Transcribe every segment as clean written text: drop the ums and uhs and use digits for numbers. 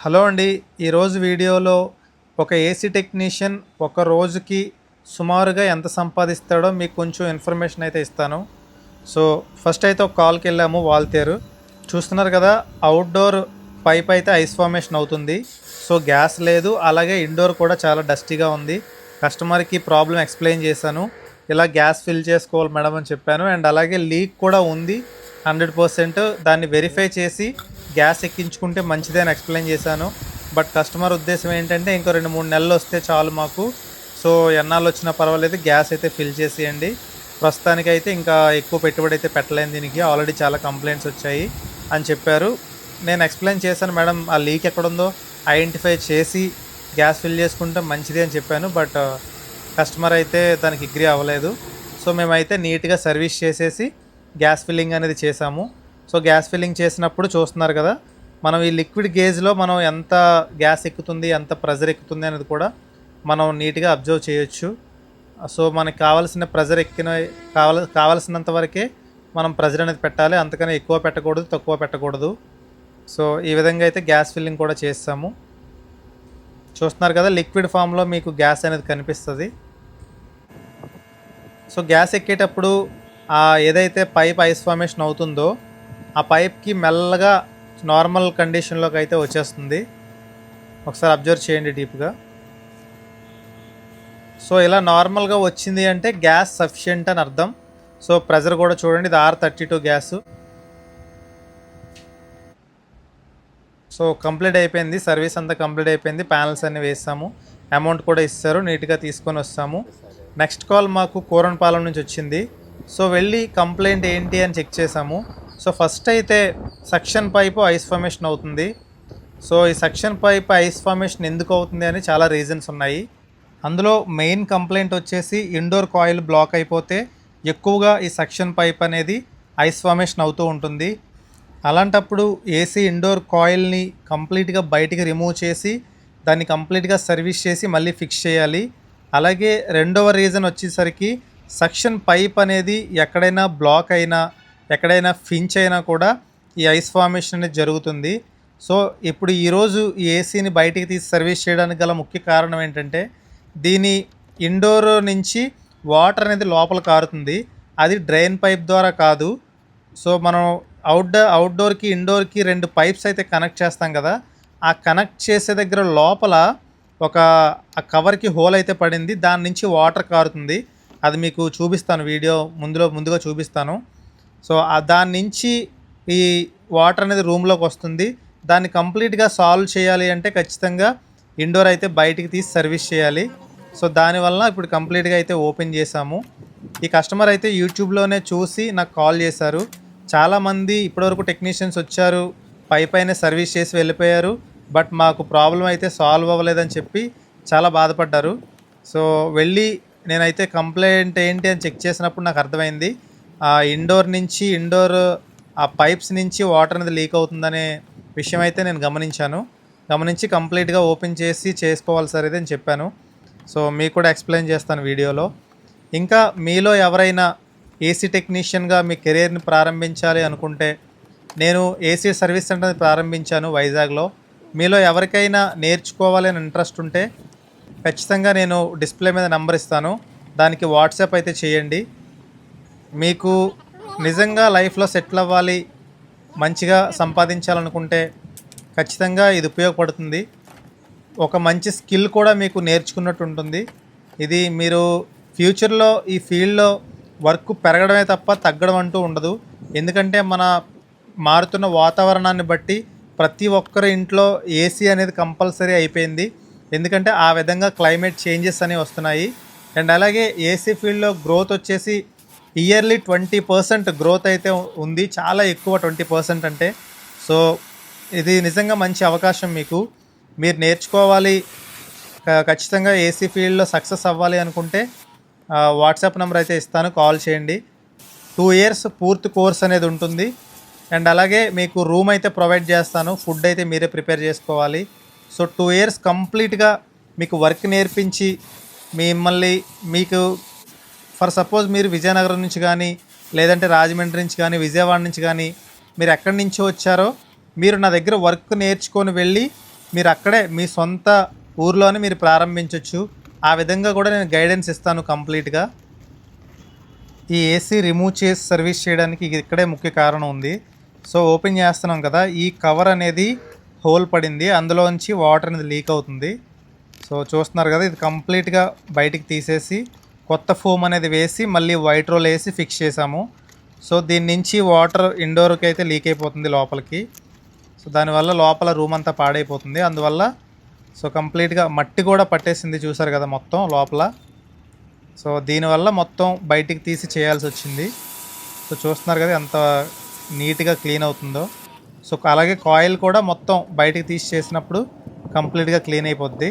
Hello అండి. ఈరోజు వీడియోలో ఒక ఏసీ టెక్నీషియన్ ఒక రోజుకి సుమారుగా ఎంత సంపాదిస్తాడో మీకు కొంచెం ఇన్ఫర్మేషన్ అయితే ఇస్తాను. సో ఫస్ట్ అయితే ఒక కాల్కి వెళ్ళాము వాల్తేరు. చూస్తున్నారు కదా, అవుట్డోర్ పైప్ అయితే ఐస్ ఫార్మేషన్ అవుతుంది. సో గ్యాస్ లేదు, అలాగే ఇండోర్ కూడా చాలా డస్టీగా ఉంది. కస్టమర్కి ప్రాబ్లం ఎక్స్ప్లెయిన్ చేశాను. ఇలా గ్యాస్ ఫిల్ చేసుకోవాలి మేడం అని చెప్పాను. అండ్ అలాగే లీక్ కూడా ఉంది 100%. దాన్ని వెరిఫై చేసి గ్యాస్ ఎక్కించుకుంటే మంచిదే అని ఎక్స్ప్లెయిన్ చేశాను. బట్ కస్టమర్ ఉద్దేశం ఏంటంటే ఇంకో 2-3 నెలలు వస్తే చాలు మాకు, సో ఎన్నాళ్ళు వచ్చినా పర్వాలేదు, గ్యాస్ అయితే ఫిల్ చేసేయండి. ప్రస్తుతానికైతే ఇంకా ఎక్కువ పెట్టుబడి అయితే పెట్టలేను, దీనికి ఆల్రెడీ చాలా కంప్లైంట్స్ వచ్చాయి అని చెప్పారు. నేను ఎక్స్ప్లెయిన్ చేశాను, మేడం ఆ లీక్ ఎక్కడుందో ఐడెంటిఫై చేసి గ్యాస్ ఫిల్ చేసుకుంటే మంచిది అని చెప్పాను. బట్ కస్టమర్ అయితే దానికి అగ్రీ అవ్వలేదు. సో మేమైతే నీట్గా సర్వీస్ చేసేసి గ్యాస్ ఫిల్లింగ్ అనేది చేసాము. సో గ్యాస్ ఫిల్లింగ్ చేసినప్పుడు చూస్తున్నారు కదా, మనం ఈ లిక్విడ్ గేజ్లో మనం ఎంత గ్యాస్ ఎక్కుతుంది, ఎంత ప్రెజర్ ఎక్కుతుంది అనేది కూడా మనం నీట్గా అబ్జర్వ్ చేయొచ్చు. సో మనకి కావాల్సిన ప్రెజర్ కావాల్సినంత వరకే మనం ప్రెజర్ అనేది పెట్టాలి, అంతకని ఎక్కువ పెట్టకూడదు, తక్కువ పెట్టకూడదు. సో ఈ విధంగా అయితే గ్యాస్ ఫిల్లింగ్ కూడా చేస్తాము. చూస్తున్నారు కదా, లిక్విడ్ ఫామ్లో మీకు గ్యాస్ అనేది కనిపిస్తుంది. సో గ్యాస్ ఎక్కేటప్పుడు ఏదైతే పైప్ ఐస్ ఫార్మేషన్ అవుతుందో ఆ పైప్కి మెల్లగా నార్మల్ కండిషన్లోకి అయితే వచ్చేస్తుంది. ఒకసారి అబ్జర్వ్ చేయండి డీప్గా. సో ఇలా నార్మల్గా వచ్చింది అంటే గ్యాస్ సఫిషియెంట్ అని అర్థం. సో ప్రెజర్ కూడా చూడండి, ఇది R32 గ్యాస్. సో కంప్లీట్ అయిపోయింది, సర్వీస్ అంతా కంప్లీట్ అయిపోయింది. ప్యానల్స్ అన్నీ వేసాము, అమౌంట్ కూడా ఇస్తారు, నీట్గా తీసుకొని వస్తాము. నెక్స్ట్ కాల్ మాకు కూరనపాలెం నుంచి వచ్చింది. సో వెళ్ళి కంప్లైంట్ ఏంటి అని చెక్ చేసాము. సో ఫస్ట్ అయితే సక్షన్ పైపు ఐస్ ఫార్మేషన్ అవుతుంది. సో ఈ సక్షన్ పైప్ ఐస్ ఫార్మేషన్ ఎందుకు అవుతుంది అని చాలా రీజన్స్ ఉన్నాయి. అందులో మెయిన్ కంప్లైంట్ వచ్చేసి ఇండోర్ కాయిల్ బ్లాక్ అయిపోతే ఎక్కువగా ఈ సక్షన్ పైప్ అనేది ఐస్ ఫార్మేషన్ అవుతూ ఉంటుంది. అలాంటప్పుడు ఏసీ ఇండోర్ కాయిల్ని కంప్లీట్గా బయటికి రిమూవ్ చేసి దాన్ని కంప్లీట్గా సర్వీస్ చేసి మళ్ళీ ఫిక్స్ చేయాలి. అలాగే రెండవ రీజన్ వచ్చేసరికి సక్షన్ పైప్ అనేది ఎక్కడైనా బ్లాక్ అయినా, ఎక్కడైనా ఫించ్ అయినా కూడా ఈ ఐస్ ఫార్మేషన్ అనేది జరుగుతుంది. సో ఇప్పుడు ఈరోజు ఈ ఏసీని బయటికి తీసి సర్వీస్ చేయడానికి గల ముఖ్య కారణం ఏంటంటే, దీని ఇండోర్ నుంచి వాటర్ అనేది లోపల కారుతుంది, అది డ్రైన్ పైప్ ద్వారా కాదు. సో మనం అవుట్డోర్కి ఇండోర్కి 2 పైప్స్ అయితే కనెక్ట్ చేస్తాం కదా, ఆ కనెక్ట్ చేసే దగ్గర లోపల ఒక ఆ కవర్కి హోల్ అయితే పడింది, దాని నుంచి వాటర్ కారుతుంది. అది మీకు చూపిస్తాను, వీడియో ముందుగా చూపిస్తాను. సో దాని నుంచి ఈ వాటర్ అనేది రూమ్లోకి వస్తుంది. దాన్ని కంప్లీట్గా సాల్వ్ చేయాలి అంటే ఖచ్చితంగా ఇండోర్ అయితే బయటికి తీసి సర్వీస్ చేయాలి. సో దానివల్ల ఇప్పుడు కంప్లీట్గా అయితే ఓపెన్ చేసాము. ఈ కస్టమర్ అయితే యూట్యూబ్లోనే చూసి నాకు కాల్ చేశారు. చాలామంది ఇప్పటివరకు టెక్నీషియన్స్ వచ్చారు, పైపైనే సర్వీస్ చేసి వెళ్ళిపోయారు, బట్ మాకు ప్రాబ్లం అయితే సాల్వ్ అవ్వలేదని చెప్పి చాలా బాధపడ్డారు. సో వెళ్ళి నేనైతే కంప్లైంట్ ఏంటి అని చెక్ చేసినప్పుడు నాకు అర్థమైంది, ఆ ఇండోర్ ఆ పైప్స్ నుంచి వాటర్ అనేది లీక్ అవుతుందనే విషయం అయితే నేను గమనించి కంప్లీట్గా ఓపెన్ చేసి చేసుకోవాలి సార్ ఇది అని చెప్పాను. సో మీకు కూడా ఎక్స్ప్లెయిన్ చేస్తాను వీడియోలో. ఇంకా మీలో ఎవరైనా ఏసీ టెక్నీషియన్గా మీ కెరీర్ని ప్రారంభించాలి అనుకుంటే, నేను ఏసీ సర్వీస్ సెంటర్ని ప్రారంభించాను వైజాగ్లో. మీలో ఎవరికైనా నేర్చుకోవాలి అని ఇంట్రెస్ట్ ఉంటే ఖచ్చితంగా నేను డిస్ప్లే మీద నెంబర్ ఇస్తాను, దానికి వాట్సాప్ అయితే చేయండి. మీకు నిజంగా లైఫ్లో సెటిల్ అవ్వాలి, మంచిగా సంపాదించాలనుకుంటే ఖచ్చితంగా ఇది ఉపయోగపడుతుంది. ఒక మంచి స్కిల్ కూడా మీకు నేర్చుకున్నట్టు ఉంటుంది. ఇది మీరు ఫ్యూచర్లో ఈ ఫీల్డ్లో వర్క్ పెరగడమే తప్ప తగ్గడం అంటూ ఉండదు. ఎందుకంటే మన మారుతున్న వాతావరణాన్ని బట్టి ప్రతి ఒక్కరి ఇంట్లో ఏసీ అనేది కంపల్సరీ అయిపోయింది. ఎందుకంటే ఆ విధంగా క్లైమేట్ చేంజెస్ అనేవి వస్తున్నాయి. అండ్ అలాగే ఏసీ ఫీల్డ్లో గ్రోత్ వచ్చేసి ఇయర్లీ 20% గ్రోత్ అయితే ఉంది, చాలా ఎక్కువ 20% అంటే. సో ఇది నిజంగా మంచి అవకాశం మీకు, మీరు నేర్చుకోవాలి, ఖచ్చితంగా ఏసీ ఫీల్డ్లో సక్సెస్ అవ్వాలి అనుకుంటే వాట్సాప్ నెంబర్ అయితే ఇస్తాను, కాల్ చేయండి. 2 years పూర్తి కోర్స్ అనేది ఉంటుంది. అండ్ అలాగే మీకు రూమ్ అయితే ప్రొవైడ్ చేస్తాను, ఫుడ్ అయితే మీరే ప్రిపేర్ చేసుకోవాలి. సో 2 years కంప్లీట్గా మీకు వర్క్ నేర్పించి మీకు ఫర్ సపోజ్ మీరు విజయనగరం నుంచి కానీ, లేదంటే రాజమండ్రి నుంచి కానీ, విజయవాడ నుంచి కానీ, మీరు ఎక్కడి నుంచి వచ్చారో మీరు నా దగ్గర వర్క్ నేర్చుకొని వెళ్ళి మీరు అక్కడే మీ సొంత ఊర్లోనే మీరు ప్రారంభించవచ్చు. ఆ విధంగా కూడా నేను గైడెన్స్ ఇస్తాను కంప్లీట్గా. ఈ ఏసీ రిమూవ్ చేసి సర్వీస్ చేయడానికి ఇక్కడే ముఖ్య కారణం ఉంది. సో ఓపెన్ చేస్తున్నాం కదా, ఈ కవర్ అనేది హోల్ పడింది, అందులోంచి వాటర్ అనేది లీక్ అవుతుంది. సో చూస్తున్నారు కదా, ఇది కంప్లీట్గా బయటికి తీసేసి కొత్త ఫోమ్ అనేది వేసి మళ్ళీ వైట్ రోల్ వేసి ఫిక్స్ చేసాము. సో దీని నుంచి వాటర్ ఇండోర్కి అయితే లీక్ అయిపోతుంది లోపలికి. సో దానివల్ల లోపల రూమ్ అంతా పాడైపోతుంది. అందువల్ల సో కంప్లీట్గా మట్టి కూడా పట్టేసింది, చూసారు కదా మొత్తం లోపల. సో దీనివల్ల మొత్తం బయటికి తీసి చేయాల్సి వచ్చింది. సో చూస్తున్నారు కదా ఎంత నీట్గా క్లీన్ అవుతుందో. సో అలాగే కాయిల్ కూడా మొత్తం బయటికి తీసి చేసినప్పుడు కంప్లీట్గా క్లీన్ అయిపోద్ది.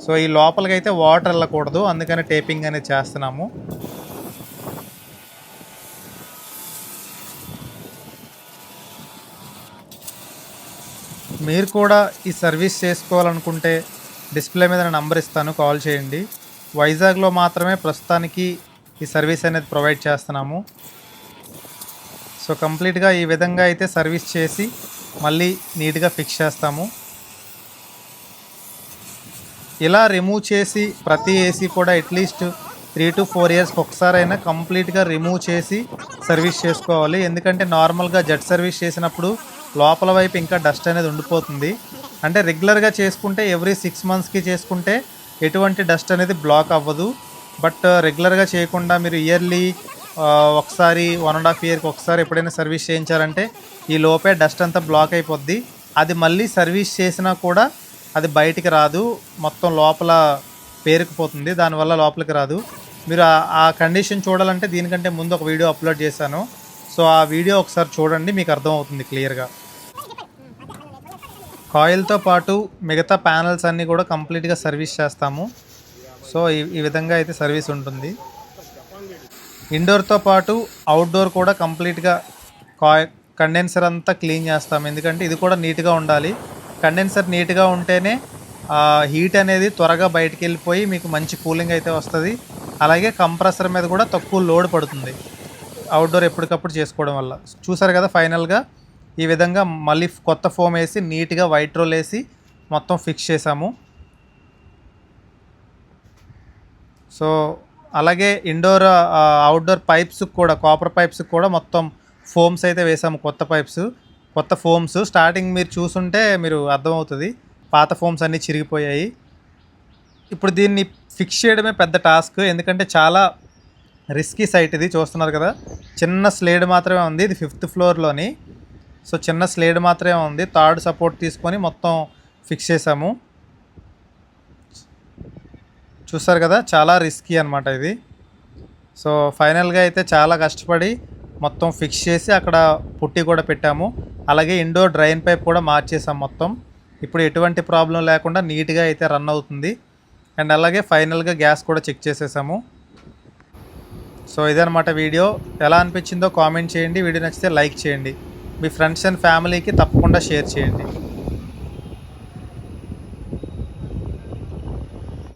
సో ఈ లోపలికి అయితే వాటర్ వెళ్ళకూడదు, అందుకని టేపింగ్ అనేది చేస్తున్నాము. మీరు కూడా ఈ సర్వీస్ చేసుకోవాలనుకుంటే డిస్ప్లే మీద నేను నంబర్ ఇస్తాను, కాల్ చేయండి. వైజాగ్లో మాత్రమే ప్రస్తుతానికి ఈ సర్వీస్ అనేది ప్రొవైడ్ చేస్తున్నాము. సో కంప్లీట్గా ఈ విధంగా అయితే సర్వీస్ చేసి మళ్ళీ నీట్గా ఫిక్స్ చేస్తాము. ఇలా రిమూవ్ చేసి ప్రతి ఏసీ కూడా అట్లీస్ట్ 3 to 4 ఇయర్స్కి ఒకసారైనా కంప్లీట్గా రిమూవ్ చేసి సర్వీస్ చేసుకోవాలి. ఎందుకంటే నార్మల్గా జెట్ సర్వీస్ చేసినప్పుడు లోపల వైపు ఇంకా డస్ట్ అనేది ఉండిపోతుంది. అంటే రెగ్యులర్గా చేసుకుంటే ఎవ్రీ 6 monthsకి చేసుకుంటే ఎటువంటి డస్ట్ అనేది బ్లాక్ అవ్వదు. బట్ రెగ్యులర్గా చేయకుండా మీరు ఇయర్లీ ఒకసారి 1.5 yearకి ఒకసారి ఎప్పుడైనా సర్వీస్ చేయించారంటే ఈ లోపే డస్ట్ అంతా బ్లాక్ అయిపోద్ది. అది మళ్ళీ సర్వీస్ చేసినా కూడా అది బయటికి రాదు, మొత్తం లోపల పేరుకుపోతుంది, దానివల్ల లోపలికి రాదు. మీరు ఆ కండిషన్ చూడాలంటే దీనికంటే ముందు ఒక వీడియో అప్లోడ్ చేశాను. సో ఆ వీడియో ఒకసారి చూడండి, మీకు అర్థమవుతుంది క్లియర్గా. కాయిల్తో పాటు మిగతా ప్యానల్స్ అన్నీ కూడా కంప్లీట్గా సర్వీస్ చేస్తాము. సో ఈ విధంగా అయితే సర్వీస్ ఉంటుంది. ఇండోర్తో పాటు అవుట్డోర్ కూడా కంప్లీట్గా కండెన్సర్ అంతా క్లీన్ చేస్తాము. ఎందుకంటే ఇది కూడా నీట్గా ఉండాలి. కండెన్సర్ నీట్గా ఉంటేనే హీట్ అనేది త్వరగా బయటికి వెళ్ళిపోయి మీకు మంచి కూలింగ్ అయితే వస్తుంది. అలాగే కంప్రెసర్ మీద కూడా తక్కువ లోడ్ పడుతుంది అవుట్డోర్ ఎప్పటికప్పుడు చేసుకోవడం వల్ల. చూసారు కదా, ఫైనల్గా ఈ విధంగా మళ్ళీ కొత్త ఫోమ్ వేసి నీట్గా వైట్ రోల్ వేసి మొత్తం ఫిక్స్ చేసాము. సో అలాగే ఇండోర్ అవుట్డోర్ పైప్స్ కూడా, కాపర్ పైప్స్ కూడా మొత్తం ఫోమ్స్ అయితే వేసాము, కొత్త పైప్స్, కొత్త ఫోమ్స్. స్టార్టింగ్ మీరు చూసుంటే మీరు అర్థమవుతుంది, పాత ఫోమ్స్ అన్నీ చిరిగిపోయాయి. ఇప్పుడు దీన్ని ఫిక్స్ చేయడమే పెద్ద టాస్క్, ఎందుకంటే చాలా రిస్కీ సైట్ ఇది. చూస్తున్నారు కదా, చిన్న స్లేడ్ మాత్రమే ఉంది, ఇది 5th floorలోని. సో చిన్న స్లేడ్ మాత్రమే ఉంది, థర్డ్ సపోర్ట్ తీసుకొని మొత్తం ఫిక్స్ చేసాము. చూస్తారు కదా, చాలా రిస్కీ అనమాట ఇది. సో ఫైనల్గా అయితే చాలా కష్టపడి మొత్తం ఫిక్స్ చేసి అక్కడ పుట్టి కూడా పెట్టాము. అలాగే ఇండోర్ డ్రైన్ పైప్ కూడా మార్చేసాం మొత్తం. ఇప్పుడు ఎటువంటి ప్రాబ్లం లేకుండా నీట్గా అయితే రన్ అవుతుంది. అండ్ అలాగే ఫైనల్గా గ్యాస్ కూడా చెక్ చేసేసాము. సో ఇదనమాట వీడియో. ఎలా అనిపించిందో కామెంట్ చేయండి, వీడియో నచ్చితే లైక్ చేయండి, మీ ఫ్రెండ్స్ అండ్ ఫ్యామిలీకి తప్పకుండా షేర్ చేయండి.